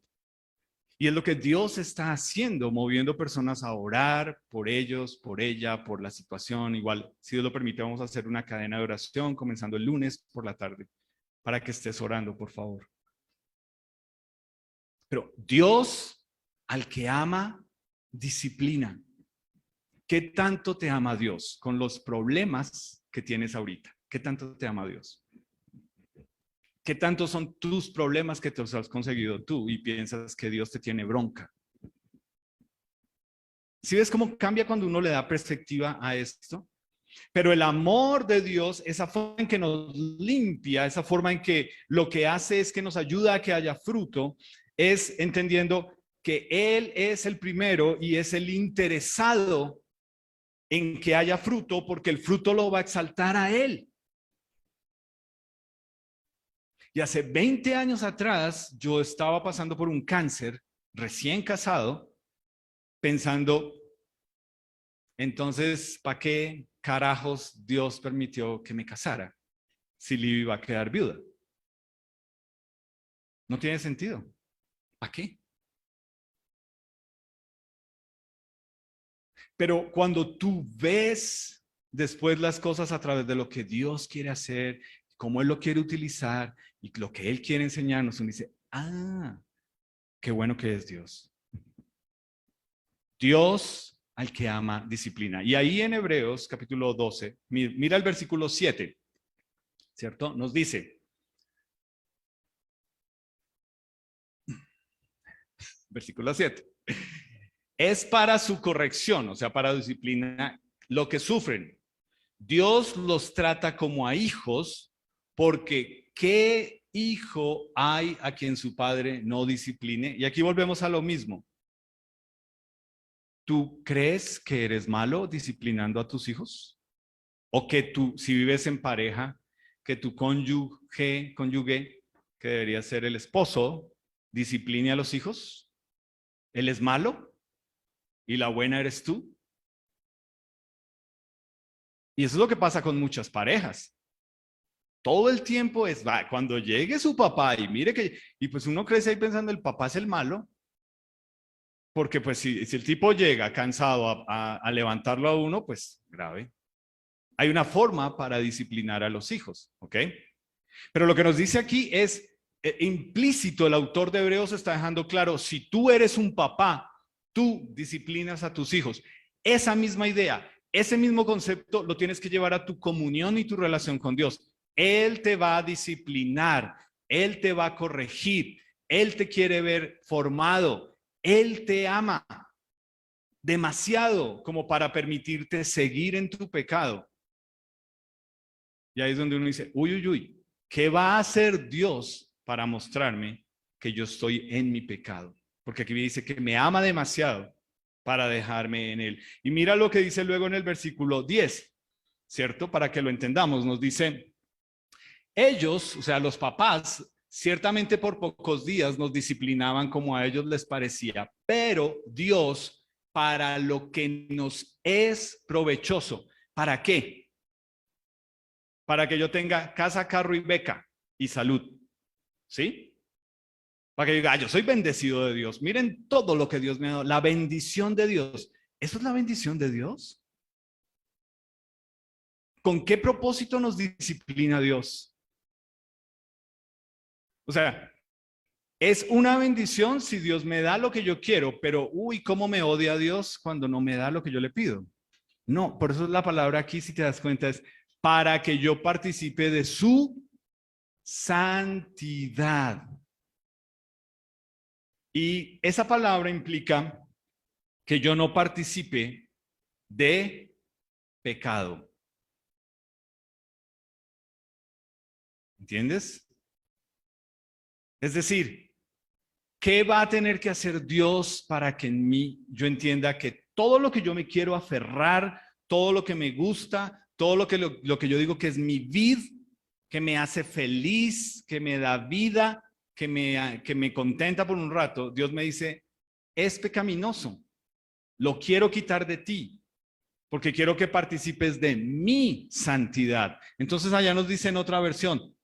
Y es lo que Dios está haciendo, moviendo personas a orar por ellos, por ella, por la situación. Igual, si Dios lo permite, vamos a hacer una cadena de oración comenzando el lunes por la tarde, para que estés orando, por favor. Pero Dios, al que ama, disciplina. ¿Qué tanto te ama Dios con los problemas que tienes ahorita? ¿Qué tanto te ama Dios? ¿Qué tanto son tus problemas que te los has conseguido tú y piensas que Dios te tiene bronca? ¿Sí ves cómo cambia cuando uno le da perspectiva a esto? Pero el amor de Dios, esa forma en que nos limpia, esa forma en que lo que hace es que nos ayuda a que haya fruto, es entendiendo que Él es el primero y es el interesado en que haya fruto, porque el fruto lo va a exaltar a Él. Y hace 20 años atrás, yo estaba pasando por un cáncer, recién casado, pensando, entonces, ¿para qué carajos Dios permitió que me casara si Liv iba a quedar viuda? No tiene sentido. ¿Para qué? Pero cuando tú ves después las cosas a través de lo que Dios quiere hacer, cómo Él lo quiere utilizar y lo que Él quiere enseñarnos, uno dice, ah, qué bueno que es Dios. Dios al que ama disciplina. Y ahí en Hebreos capítulo 12, mira el versículo 7, ¿cierto? Nos dice, versículo 7, es para su corrección, o sea, para disciplina, lo que sufren. Dios los trata como a hijos, porque ¿qué hijo hay a quien su padre no discipline? Y aquí volvemos a lo mismo. ¿Tú crees que eres malo disciplinando a tus hijos? ¿O que tú, si vives en pareja, que tu cónyuge, que debería ser el esposo, discipline a los hijos? ¿Él es malo? ¿Y la buena eres tú? Y eso es lo que pasa con muchas parejas. Todo el tiempo es, va, cuando llegue su papá y mire que, y pues uno crece ahí pensando el papá es el malo, porque pues si el tipo llega cansado a levantarlo a uno, pues grave. Hay una forma para disciplinar a los hijos, ¿ok? Pero lo que nos dice aquí es implícito, el autor de Hebreos está dejando claro, si tú eres un papá, tú disciplinas a tus hijos. Esa misma idea, ese mismo concepto lo tienes que llevar a tu comunión y tu relación con Dios. Él te va a disciplinar, Él te va a corregir, Él te quiere ver formado, Él te ama demasiado como para permitirte seguir en tu pecado. Y ahí es donde uno dice, uy, uy, uy, ¿qué va a hacer Dios para mostrarme que yo estoy en mi pecado? Porque aquí me dice que me ama demasiado para dejarme en él. Y mira lo que dice luego en el versículo 10, ¿cierto? Para que lo entendamos, nos dice, ellos, o sea, los papás, ciertamente por pocos días nos disciplinaban como a ellos les parecía, pero Dios, para lo que nos es provechoso, ¿para qué? Para que yo tenga casa, carro y beca y salud, ¿sí? Para que yo diga, yo soy bendecido de Dios. Miren todo lo que Dios me ha dado, la bendición de Dios. ¿Eso es la bendición de Dios? ¿Con qué propósito nos disciplina Dios? O sea, es una bendición si Dios me da lo que yo quiero, pero uy, ¿cómo me odia Dios cuando no me da lo que yo le pido? No, por eso la palabra aquí, si te das cuenta, es para que yo participe de su santidad. Y esa palabra implica que yo no participe de pecado. ¿Entiendes? Es decir, ¿qué va a tener que hacer Dios para que en mí yo entienda que todo lo que yo me quiero aferrar, todo lo que me gusta, todo lo que yo digo que es mi vid, que me hace feliz, que me da vida, que me contenta por un rato, Dios me dice, es pecaminoso. Lo quiero quitar de ti, porque quiero que participes de mi santidad. Entonces allá nos dice en otra versión,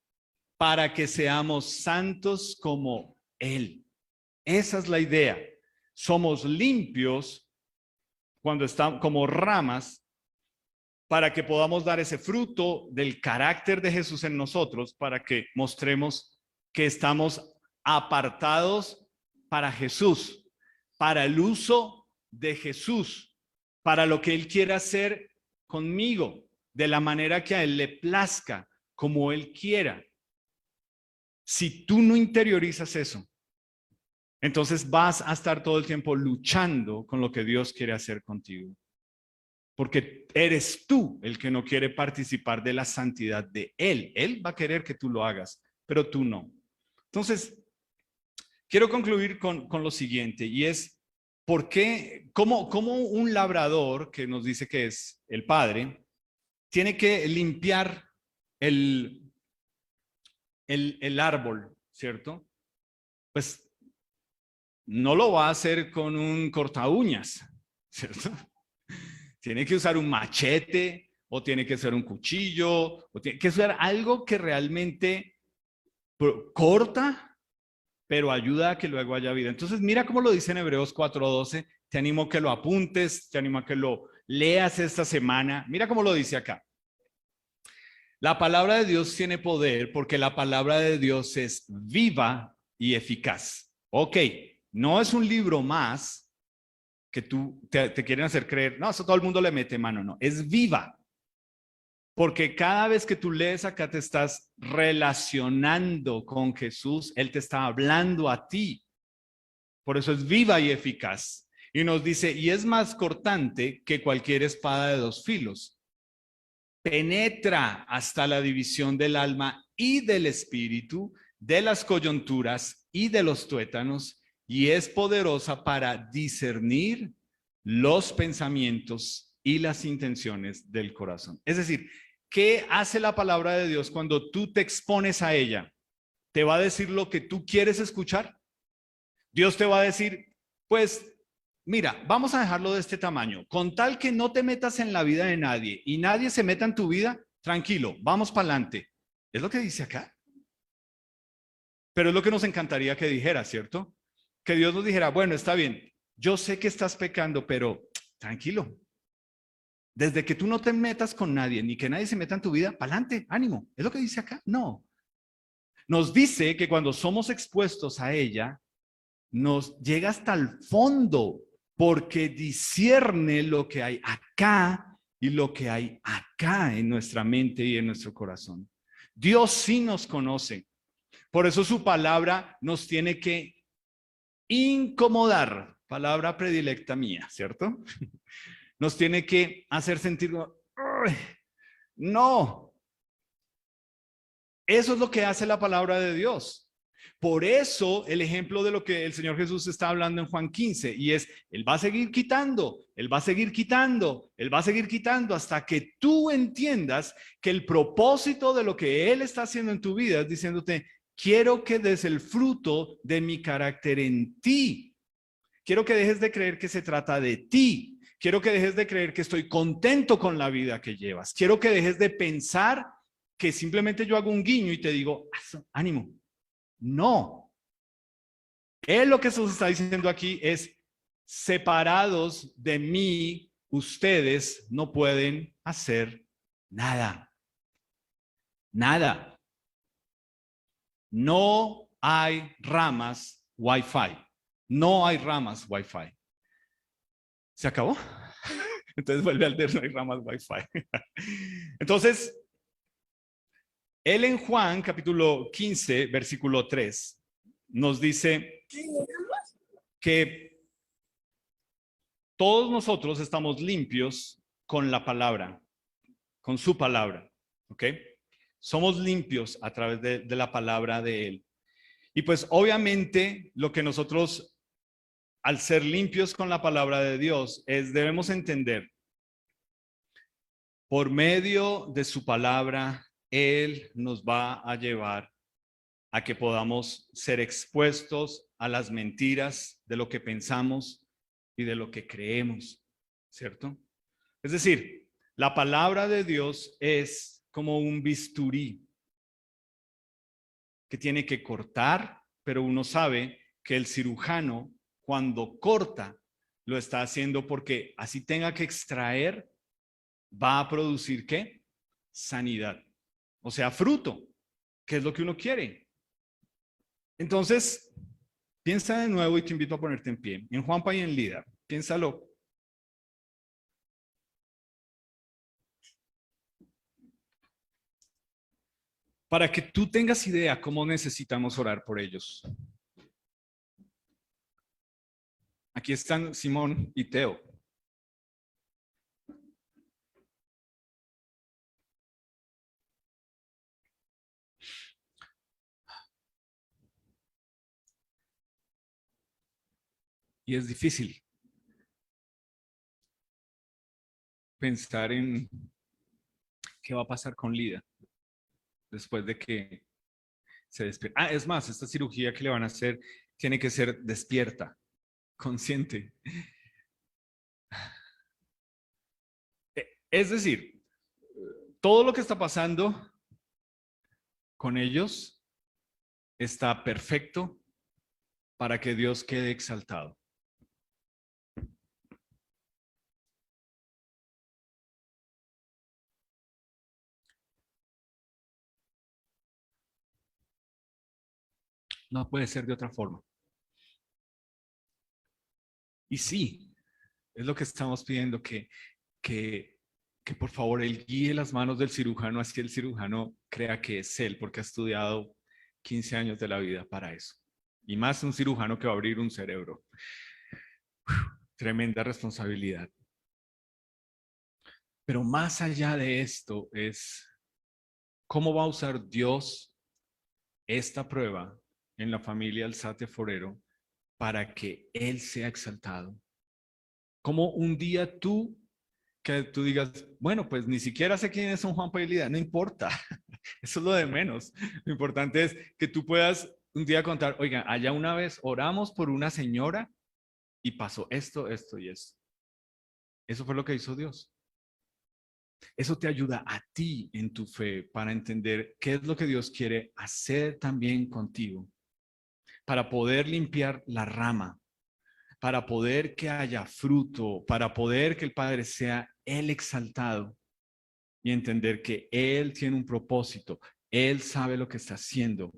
para que seamos santos como Él. Esa es la idea. Somos limpios cuando estamos como ramas para que podamos dar ese fruto del carácter de Jesús en nosotros, para que mostremos que estamos apartados para Jesús, para el uso de Jesús, para lo que Él quiere hacer conmigo, de la manera que a Él le plazca, como Él quiera. Si tú no interiorizas eso, entonces vas a estar todo el tiempo luchando con lo que Dios quiere hacer contigo. Porque eres tú el que no quiere participar de la santidad de Él. Él va a querer que tú lo hagas, pero tú no. Entonces, quiero concluir con lo siguiente, y es, ¿por qué, cómo un labrador, que nos dice que es el padre, tiene que limpiar el árbol, ¿cierto? Pues no lo va a hacer con un corta uñas, ¿cierto? Tiene que usar un machete, o tiene que usar un cuchillo, o tiene que usar algo que realmente corta, pero ayuda a que luego haya vida. Entonces, mira cómo lo dice en Hebreos 4:12. Te animo a que lo apuntes, te animo a que lo leas esta semana. Mira cómo lo dice acá. La palabra de Dios tiene poder porque la palabra de Dios es viva y eficaz. Ok, no es un libro más que tú te quieren hacer creer, no, eso todo el mundo le mete mano, no, es viva. Porque cada vez que tú lees acá te estás relacionando con Jesús, Él te está hablando a ti. Por eso es viva y eficaz. Y nos dice, y es más cortante que cualquier espada de dos filos. Penetra hasta la división del alma y del espíritu, de las coyunturas y de los tuétanos, y es poderosa para discernir los pensamientos y las intenciones del corazón. Es decir, ¿qué hace la palabra de Dios cuando tú te expones a ella? ¿Te va a decir lo que tú quieres escuchar? Dios te va a decir, pues, mira, vamos a dejarlo de este tamaño. Con tal que no te metas en la vida de nadie y nadie se meta en tu vida, tranquilo, vamos para adelante. Es lo que dice acá. Pero es lo que nos encantaría que dijera, ¿cierto? Que Dios nos dijera, bueno, está bien, yo sé que estás pecando, pero tranquilo. Desde que tú no te metas con nadie, ni que nadie se meta en tu vida, para adelante, ánimo. ¿Es lo que dice acá? No. Nos dice que cuando somos expuestos a ella, nos llega hasta el fondo, porque discierne lo que hay acá y lo que hay acá en nuestra mente y en nuestro corazón. Dios sí nos conoce. Por eso su palabra nos tiene que incomodar, palabra predilecta mía, ¿cierto? Nos tiene que hacer sentir, no. Eso es lo que hace la palabra de Dios. Por eso el ejemplo de lo que el Señor Jesús está hablando en Juan 15, y es, Él va a seguir quitando, Él va a seguir quitando, Él va a seguir quitando hasta que tú entiendas que el propósito de lo que Él está haciendo en tu vida es diciéndote, quiero que des el fruto de mi carácter en ti. Quiero que dejes de creer que se trata de ti. Quiero que dejes de creer que estoy contento con la vida que llevas. Quiero que dejes de pensar que simplemente yo hago un guiño y te digo, ánimo. No. Él lo que Jesús está diciendo aquí es, separados de mí, ustedes no pueden hacer nada. Nada. No hay ramas Wi-Fi. No hay ramas Wi-Fi. ¿Se acabó? Entonces vuelve al no hay ramas Wi-Fi. Entonces, él en Juan capítulo 15, versículo 3, nos dice que todos nosotros estamos limpios con la palabra, con su palabra, ¿ok? Somos limpios a través de la palabra de Él. Y pues obviamente lo que nosotros, al ser limpios con la palabra de Dios, debemos entender, por medio de su palabra, Él nos va a llevar a que podamos ser expuestos a las mentiras de lo que pensamos y de lo que creemos, ¿cierto? Es decir, la palabra de Dios es como un bisturí que tiene que cortar, pero uno sabe que el cirujano cuando corta lo está haciendo porque así tenga que extraer, va a producir ¿qué? Sanidad. O sea, fruto, que es lo que uno quiere. Entonces, piensa de nuevo y te invito a ponerte en pie. En Juanpa y en Lida, piénsalo. Para que tú tengas idea cómo necesitamos orar por ellos. Aquí están Simón y Teo. Y es difícil pensar en qué va a pasar con Lida después de que se despierta. Es más, esta cirugía que le van a hacer tiene que ser despierta, consciente. Es decir, todo lo que está pasando con ellos está perfecto para que Dios quede exaltado. No puede ser de otra forma. Y sí, es lo que estamos pidiendo, que, que por favor Él guíe las manos del cirujano, así el cirujano crea que es Él, porque ha estudiado 15 años de la vida para eso. Y más un cirujano que va a abrir un cerebro. Tremenda responsabilidad. Pero más allá de esto es cómo va a usar Dios esta prueba en la familia Alzate Forero para que Él sea exaltado. Como un día que tú digas, bueno, pues ni siquiera sé quién es un Juan Pailida, no importa, eso es lo de menos. Lo importante es que tú puedas un día contar, oiga, allá una vez oramos por una señora y pasó esto, esto y esto. Eso fue lo que hizo Dios. Eso te ayuda a ti en tu fe para entender qué es lo que Dios quiere hacer también contigo, para poder limpiar la rama, para poder que haya fruto, para poder que el Padre sea el exaltado y entender que Él tiene un propósito, Él sabe lo que está haciendo.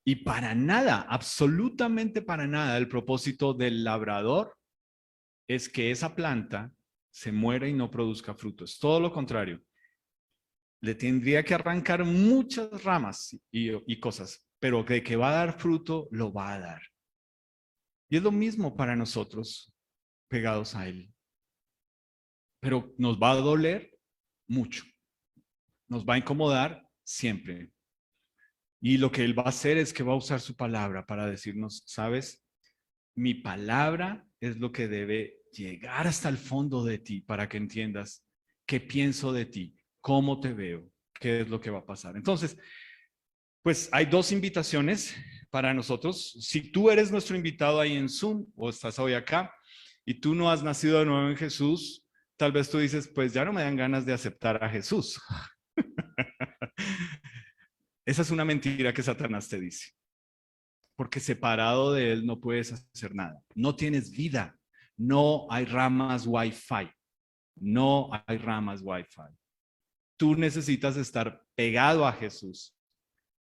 Y para nada, absolutamente para nada, el propósito del labrador es que esa planta se muera y no produzca frutos. Todo lo contrario, le tendría que arrancar muchas ramas y cosas, pero de que va a dar fruto, lo va a dar. Y es lo mismo para nosotros pegados a Él. Pero nos va a doler mucho. Nos va a incomodar siempre. Y lo que Él va a hacer es que va a usar su palabra para decirnos, ¿sabes? Mi palabra es lo que debe llegar hasta el fondo de ti para que entiendas qué pienso de ti, cómo te veo, qué es lo que va a pasar. Entonces, pues hay dos invitaciones para nosotros. Si tú eres nuestro invitado ahí en Zoom o estás hoy acá y tú no has nacido de nuevo en Jesús, tal vez tú dices, pues ya no me dan ganas de aceptar a Jesús. Esa es una mentira que Satanás te dice, porque separado de él no puedes hacer nada. No tienes vida. No hay ramas Wi-Fi. No hay ramas Wi-Fi. Tú necesitas estar pegado a Jesús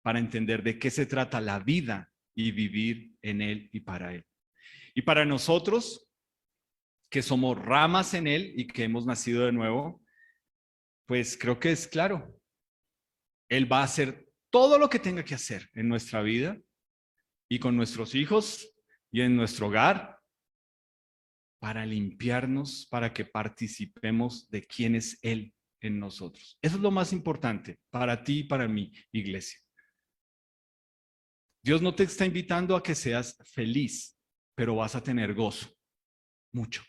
para entender de qué se trata la vida y vivir en Él y para Él. Y para nosotros, que somos ramas en Él y que hemos nacido de nuevo, pues creo que es claro. Él va a hacer todo lo que tenga que hacer en nuestra vida y con nuestros hijos y en nuestro hogar para limpiarnos, para que participemos de quién es Él en nosotros. Eso es lo más importante para ti y para mi iglesia. Dios no te está invitando a que seas feliz, pero vas a tener gozo, mucho.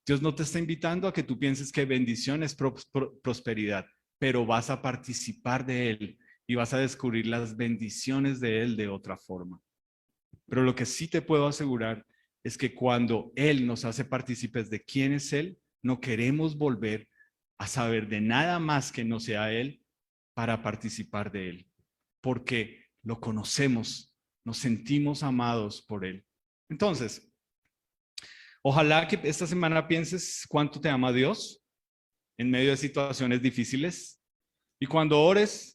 Dios no te está invitando a que tú pienses que bendición es prosperidad, pero vas a participar de Él y vas a descubrir las bendiciones de Él de otra forma. Pero lo que sí te puedo asegurar es que cuando Él nos hace partícipes de quién es Él, no queremos volver a saber de nada más que no sea Él para participar de Él, porque lo conocemos, nos sentimos amados por Él. Entonces, ojalá que esta semana pienses cuánto te ama Dios en medio de situaciones difíciles, y cuando ores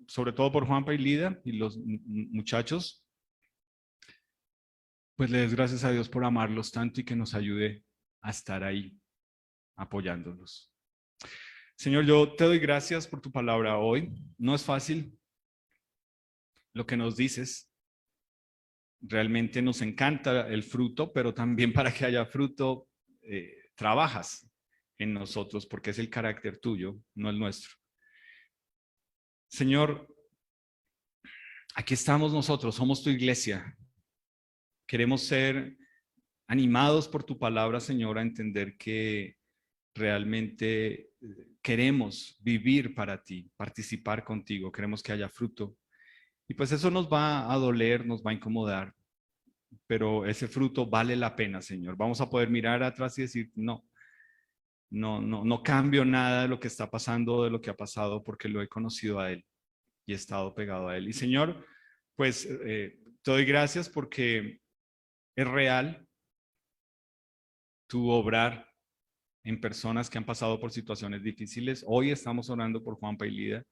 sobre todo por Juanpa y Lida y los muchachos, pues le des gracias a Dios por amarlos tanto y que nos ayude a estar ahí apoyándolos. Señor, yo te doy gracias por tu palabra hoy. No es fácil lo que nos dices. Realmente nos encanta el fruto, pero también para que haya fruto, trabajas en nosotros porque es el carácter tuyo, no el nuestro. Señor, aquí estamos nosotros, somos tu iglesia. Queremos ser animados por tu palabra, Señor, a entender que realmente queremos vivir para ti, participar contigo, queremos que haya fruto. Y pues eso nos va a doler, nos va a incomodar, pero ese fruto vale la pena, Señor. Vamos a poder mirar atrás y decir, no cambio nada de lo que está pasando, de lo que ha pasado, porque lo he conocido a Él y he estado pegado a Él. Y Señor, pues te doy gracias porque es real tu obrar en personas que han pasado por situaciones difíciles. Hoy estamos orando por Juanpa y Lida.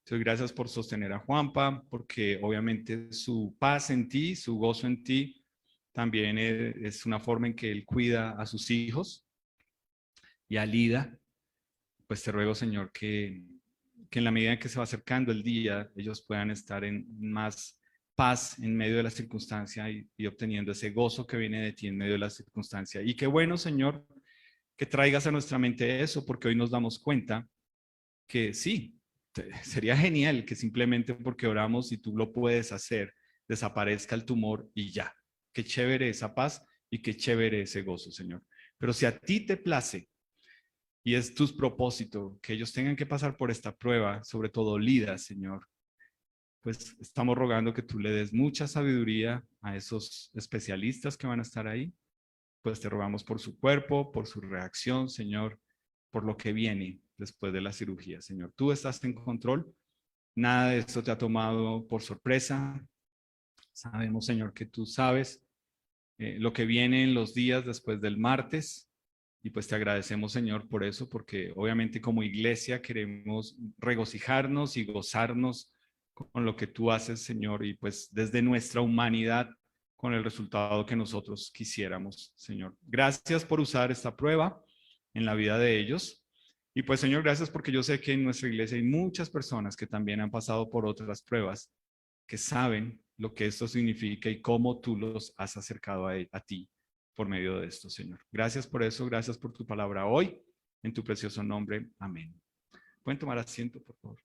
Te doy gracias por sostener a Juanpa, porque obviamente su paz en ti, su gozo en ti, también es una forma en que él cuida a sus hijos. Y a Lida, pues te ruego, Señor, que en la medida en que se va acercando el día, ellos puedan estar en más paz en medio de la circunstancia y obteniendo ese gozo que viene de ti en medio de la circunstancia. Y qué bueno, Señor, que traigas a nuestra mente eso, porque hoy nos damos cuenta que sí, sería genial que simplemente porque oramos y tú lo puedes hacer, desaparezca el tumor y ya. Qué chévere esa paz y qué chévere ese gozo, Señor. Pero si a ti te place y es tu propósito que ellos tengan que pasar por esta prueba, sobre todo Lida, Señor, pues estamos rogando que tú le des mucha sabiduría a esos especialistas que van a estar ahí. Pues te rogamos por su cuerpo, por su reacción, Señor, por lo que viene después de la cirugía, Señor. Tú estás en control. Nada de esto te ha tomado por sorpresa. Sabemos, Señor, que tú sabes lo que viene en los días después del martes. Y pues te agradecemos, Señor, por eso, porque obviamente como iglesia queremos regocijarnos y gozarnos con lo que tú haces, Señor, y pues desde nuestra humanidad con el resultado que nosotros quisiéramos, Señor. Gracias por usar esta prueba en la vida de ellos. Y pues, Señor, gracias porque yo sé que en nuestra iglesia hay muchas personas que también han pasado por otras pruebas, que saben lo que esto significa y cómo tú los has acercado a ti por medio de esto, Señor. Gracias por eso, gracias por tu palabra hoy, en tu precioso nombre. Amén. Pueden tomar asiento, por favor.